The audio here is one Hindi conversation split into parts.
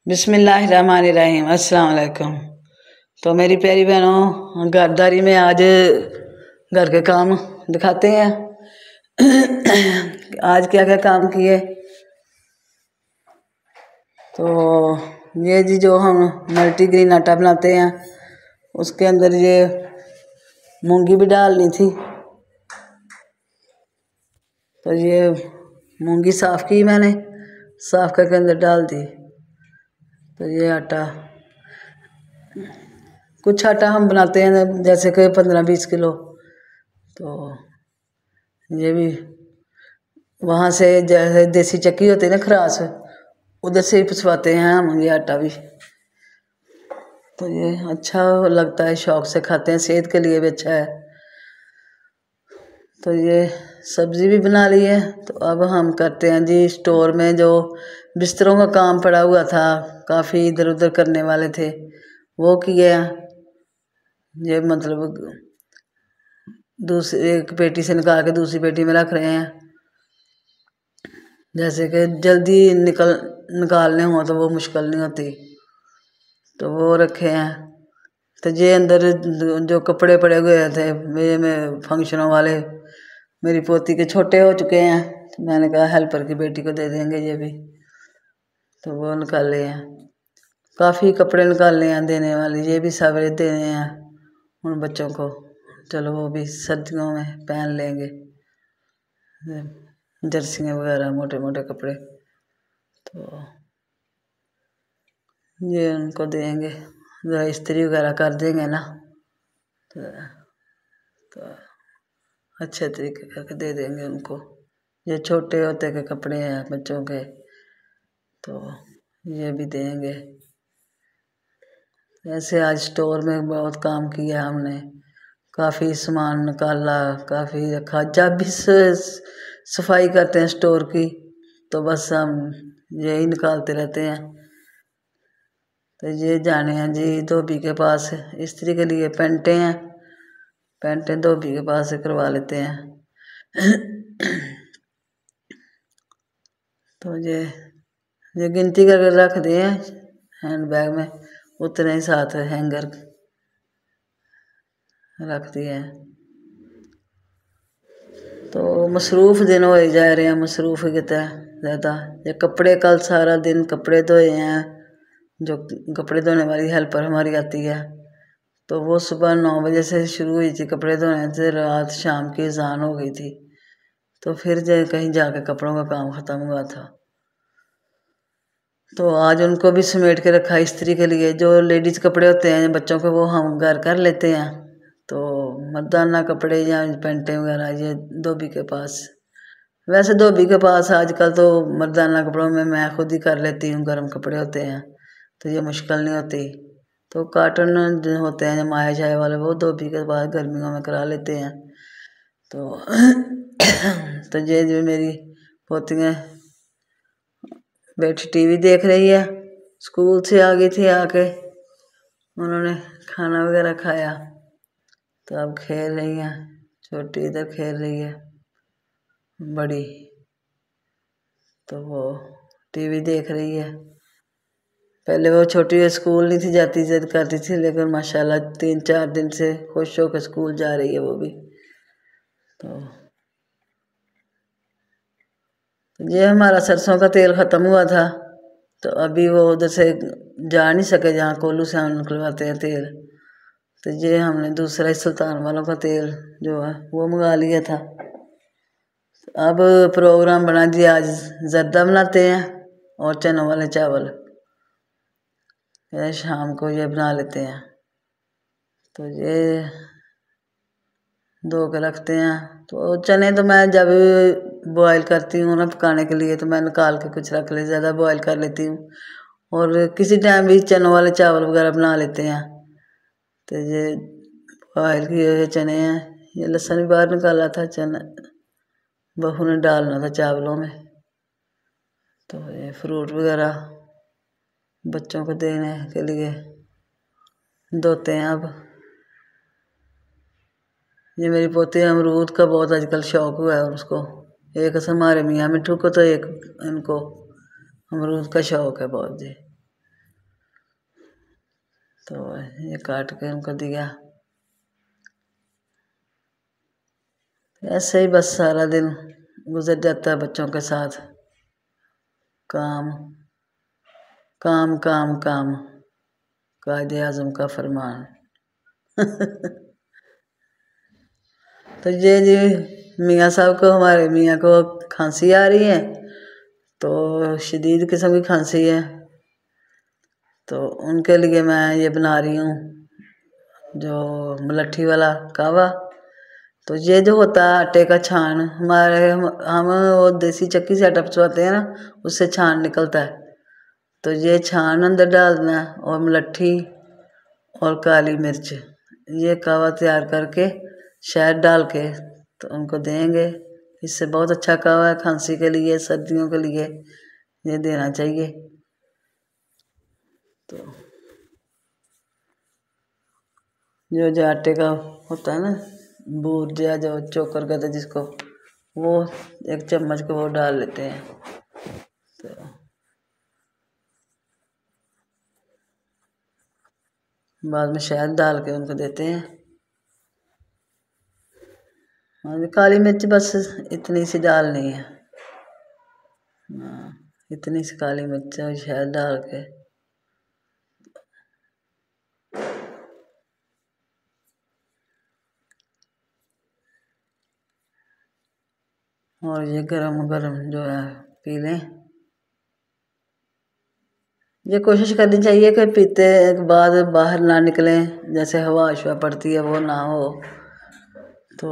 बिस्मिल्लाहिर्रहमानिर्रहीम अस्सलाम वालेकुम। तो मेरी प्यारी बहनों, घरदारी में आज घर के काम दिखाते हैं। आज क्या क्या काम किए। तो ये जी जो हम मल्टीग्रेन आटा बनाते हैं उसके अंदर ये मूंगी भी डालनी थी। तो ये मूंगी साफ़ की मैंने, साफ़ करके अंदर डाल दी। तो ये आटा, कुछ आटा हम बनाते हैं जैसे कि 15-20 किलो। तो ये भी वहाँ से जैसे देसी चक्की होती है ना खरास, उधर से ही पिसवाते हैं हम ये आटा भी। तो ये अच्छा लगता है, शौक़ से खाते हैं, सेहत के लिए भी अच्छा है। तो ये सब्ज़ी भी बना ली है। तो अब हम करते हैं जी स्टोर में जो बिस्तरों का काम पड़ा हुआ था, काफ़ी इधर उधर करने वाले थे, वो किए हैं। ये मतलब दूसरी एक पेटी से निकाल के दूसरी पेटी में रख रहे हैं, जैसे कि जल्दी निकालने हो तो वो मुश्किल नहीं होती। तो वो रखे हैं। तो ये अंदर जो कपड़े पड़े हुए थे ये में फंक्शनों वाले, मेरी पोती के छोटे हो चुके हैं, तो मैंने कहा हेल्पर की बेटी को दे देंगे ये भी। तो वो निकाले हैं, काफ़ी कपड़े निकालने हैं देने वाले, ये भी सारे देने हैं उन बच्चों को। चलो वो भी सर्दियों में पहन लेंगे, जर्सियाँ वगैरह, मोटे मोटे कपड़े। तो ये उनको देंगे, जरा इस्त्री वगैरह कर देंगे ना, तो अच्छे तरीके करके दे देंगे उनको। ये छोटे होते के कपड़े हैं बच्चों के, तो ये भी देंगे। ऐसे आज स्टोर में बहुत काम किया हमने, काफ़ी सामान निकाला, काफ़ी रखा। जब भी सफाई करते हैं स्टोर की तो बस हम यही निकालते रहते हैं। तो ये जाने हैं जी धोबी के पास इस्त्री के लिए, पेंटें हैं, पेंटें धोबी के पास से करवा लेते हैं। तो ये गिनती करके रख दिए हैंड बैग में, उतने ही साथ हैंगर रख दिए हैं। तो मसरूफ़ दिन हो जा रहे हैं, मसरूफ़ कितना ज़्यादा। ये कपड़े, कल सारा दिन कपड़े धोए हैं। जो कपड़े धोने वाली हेल्पर हमारी आती है, तो वो सुबह 9 बजे से शुरू हुई थी कपड़े धोने से, रात शाम की अज़ान हो गई थी। तो फिर कहीं जाके कपड़ों का काम ख़त्म हुआ था। तो आज उनको भी समेट के रखा इस्त्री के लिए। जो लेडीज़ कपड़े होते हैं बच्चों के वो हम घर कर लेते हैं। तो मर्दाना कपड़े या पेंटें वगैरह ये धोबी के पास। वैसे धोबी के पास आजकल तो मर्दाना कपड़ों में मैं खुद ही कर लेती हूँ, गर्म कपड़े होते हैं तो ये मुश्किल नहीं होती। तो कॉटन जो होते हैं माया जाए वाले, वो धोबी के पास गर्मियों में करा लेते हैं। तो ये जो मेरी पोतियाँ बैठी टीवी देख रही है, स्कूल से आ गई थी, आके उन्होंने खाना वगैरह खाया, तो अब खेल रही हैं। छोटी इधर खेल रही है, बड़ी तो वो टीवी देख रही है। पहले वो छोटी स्कूल नहीं थी जाती, जिद करती थी, लेकिन माशाल्लाह 3-4 दिन से खुश होकर स्कूल जा रही है वो भी। तो ये हमारा सरसों का तेल ख़त्म हुआ था, तो अभी वो उधर से जा नहीं सके जहाँ कोल्लू से हम निकलवाते हैं तेल। तो ये हमने दूसरा ही सुल्तान वालों का तेल जो है वो मंगा लिया था। अब प्रोग्राम बना जी, आज जर्दा बनाते हैं और चनों वाले चावल, शाम को ये बना लेते हैं। तो ये धो के रखते हैं। तो चने तो मैं जब बॉयल करती हूँ ना पकाने के लिए, तो मैं निकाल के कुछ रख ले, ज़्यादा बॉयल कर लेती हूँ। और किसी टाइम भी चनों वाले चावल वगैरह बना लेते हैं। तो ये बॉयल किए हुए चने हैं, ये लहसुन भी बाहर निकाला था, चना बहू ने डालना था चावलों में। तो ये फ्रूट वगैरह बच्चों को देने के लिए धोते हैं। अब ये मेरी पोती अमरूद का बहुत आजकल शौक़ हुआ है उसको। एक हमारे मियाँ मिठू को, तो एक इनको अमरूद का शौक़ है बहुत जी। तो ये काट के उनको दिया। ऐसे ही बस सारा दिन गुजर जाता है बच्चों के साथ। काम काम काम काम, कायदे आज़म का फरमान। तो ये जी मियाँ साहब को, हमारे मियाँ को खांसी आ रही है, तो शदीद किस्म की खांसी है। तो उनके लिए मैं ये बना रही हूँ जो मलट्ठी वाला कावा। तो ये जो होता है आटे का छान, हम वो देसी चक्की से आटा पिसवाते हैं ना, उससे छान निकलता है। तो ये छान अंदर डालना है और मलट्ठी और काली मिर्च, ये कावा तैयार करके शहद डाल के तो उनको देंगे। इससे बहुत अच्छा कावा है खांसी के लिए, सर्दियों के लिए ये देना चाहिए। तो जो आटे का होता है ना, बूट या जो चोकर कहते हैं जिसको, वो 1 चम्मच को वो डाल लेते हैं। तो बाद में शहद डाल के उनको देते हैं। और काली मिर्च बस इतनी सी डालनी है, इतनी सी काली मिर्च और शहद डाल के। और ये गरम गरम जो है पी लें। ये कोशिश करनी चाहिए कि पीते के बाद बाहर ना निकलें, जैसे हवा अशवा पड़ती है वो ना हो। तो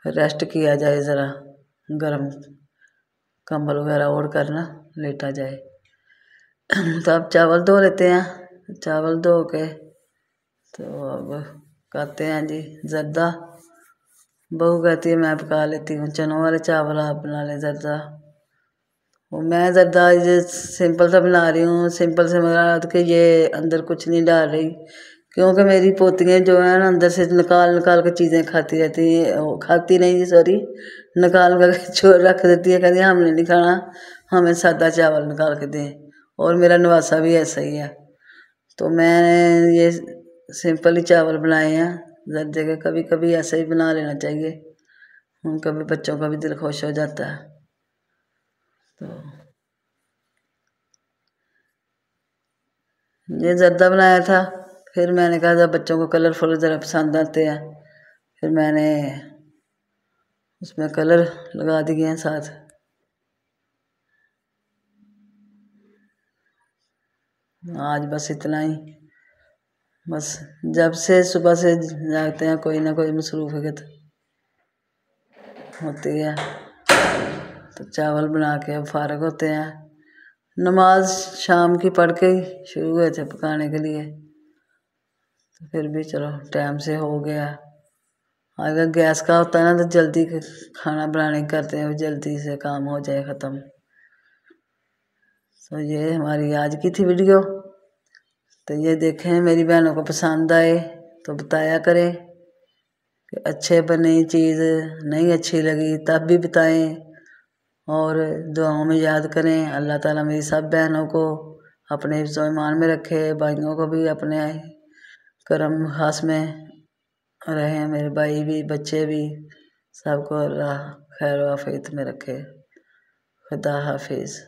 रेस्ट किया जाए, ज़रा गरम कंबल वगैरह ओढ़ कर ना लेटा जाए। तो अब चावल धो लेते हैं। चावल धो के तो अब कहते हैं जी ज़र्दा। बहू कहती है मैं पका लेती हूँ चनों वाले चावल, आप बना लें ज़र्दा। वो मैं ज़र्दा ये सिंपल सा बना रही हूँ, सिंपल से मगर कि ये अंदर कुछ नहीं डाल रही, क्योंकि मेरी पोतियाँ जो हैं ना अंदर से निकाल निकाल के चीज़ें खाती रहती हैं, खाती नहीं सॉरी, निकाल कर छोड़ रख देती है, कहती हमने नहीं खाना, हमें सादा चावल निकाल के दें। और मेरा नवासा भी ऐसा ही है। तो मैंने ये सिंपल ही चावल बनाए हैं ज़र्दे के। कभी कभी ऐसा ही बना लेना चाहिए, उनका भी, बच्चों का भी दिल खुश हो जाता है। तो ये ज़र्दा बनाया था, फिर मैंने कहा जब बच्चों को कलरफुल ज़रा पसंद आते हैं, फिर मैंने उसमें कलर लगा दिए हैं साथ। आज बस इतना ही। बस जब से सुबह से जागते हैं कोई ना कोई मसरूफ़ियत होती है। तो चावल बना के अब फ़ारिग होते हैं। नमाज शाम की पढ़ के ही शुरू हुए थे पकाने के लिए, तो फिर भी चलो टाइम से हो गया। अगर गैस का होता है ना तो जल्दी खाना बनाने करते हैं, जल्दी से काम हो जाए ख़त्म। तो ये हमारी आज की थी वीडियो। तो ये देखें, मेरी बहनों को पसंद आए तो बताया करें कि अच्छे बने चीज़, नहीं अच्छी लगी तब भी बताएं। और दुआओं में याद करें। अल्लाह ताला मेरी सब बहनों को अपने हिफ्ज़ ईमान में रखे, भाइयों को भी अपने करम खास में रहें, मेरे भाई भी बच्चे भी, सबको अल्लाह खैर आफियत में रखे। खुदा हाफिज़।